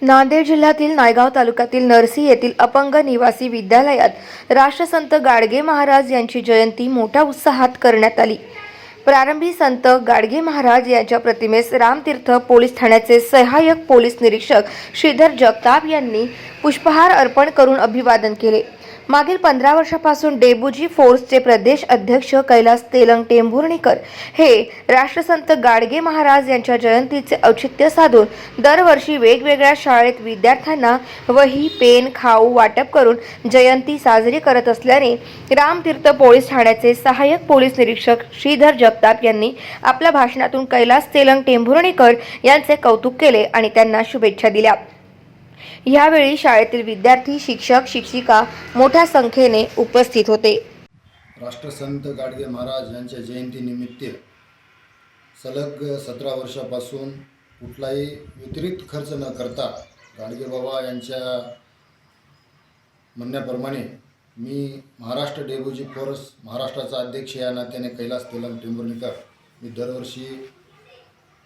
नांदेड जिल्ह्यातील नायगाव तालुक्यातील नरसी येथील अपंग निवासी विद्यालयात राष्ट्रसंत गाडगे महाराज यांची जयंती मोठ्या उत्साहात करण्यात आली। प्रारंभी संत गाडगे महाराज यांच्या प्रतिमेस रामतीर्थ पोलीस ठाण्याचे सहाय्यक पोलीस निरीक्षक श्रीधर जगताप यांनी पुष्पहार अर्पण करून अभिवादन केले। मागील 15 वर्षापासून डेबुजी फोर्सचे प्रदेश अध्यक्ष कैलास तेलंग टेंभुर्णीकर हे राष्ट्रसंत गाडगे महाराज यांच्या जयंतीचे औचित्य साधून दरवर्षी वेगवेगळ्या शाळेत विद्यार्थ्यांना वही, पेन, खाऊ वाटप करून जयंती साजरी करत असल्याने रामतीर्थ पोलीस ठाण्याचे सहाय्यक पोलीस निरीक्षक श्रीधर जगताप यांनी आपल्या भाषणातून कैलास तेलंग टेंभुर्णीकर यांचे कौतुक केले आणि त्यांना शुभेच्छा दिल्या। यावेळी शाळेतील विद्यार्थी, शिक्षक, शिक्षिका मोठ्या संख्येने उपस्थित होते। राष्ट्रसंत गाडगे महाराज यांच्या जयंतीनिमित्त सलग 17 वर्षापासून कुठलाही व्यतिरिक्त खर्च न करता गाडगे बाबा यांच्या म्हणण्याप्रमाणे मी महाराष्ट्र डेबुजी फोर्स महाराष्ट्राचा अध्यक्ष या नात्याने कैलास तेलंग टेंभुर्णीकर मी दरवर्षी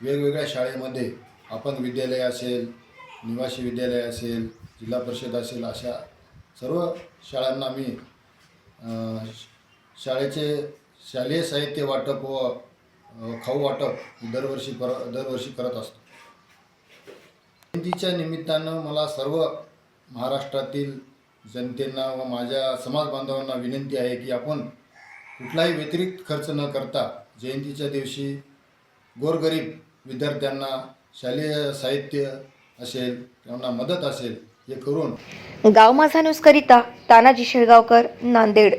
वेगवेगळ्या शाळेमध्ये अपंग विद्यालय असेल, निवासी विद्यालय असेल, जिल्हा परिषद असेल, अशा सर्व शाळांना मी शालेय साहित्य वाटप व खाऊ वाटप दरवर्षी करत असतो। जयंतीच्या निमित्तानं मला सर्व महाराष्ट्रातील जनतेंना व माझ्या समाज बांधवांना विनंती आहे की आपण कुठलाही व्यतिरिक्त खर्च न करता जयंतीच्या दिवशी गोरगरीब विद्यार्थ्यांना शालेय साहित्य असेल, त्यांना मदत असेल हे करून। गाव माझा न्यूज करिता तानाजी शेळगावकर, नांदेड।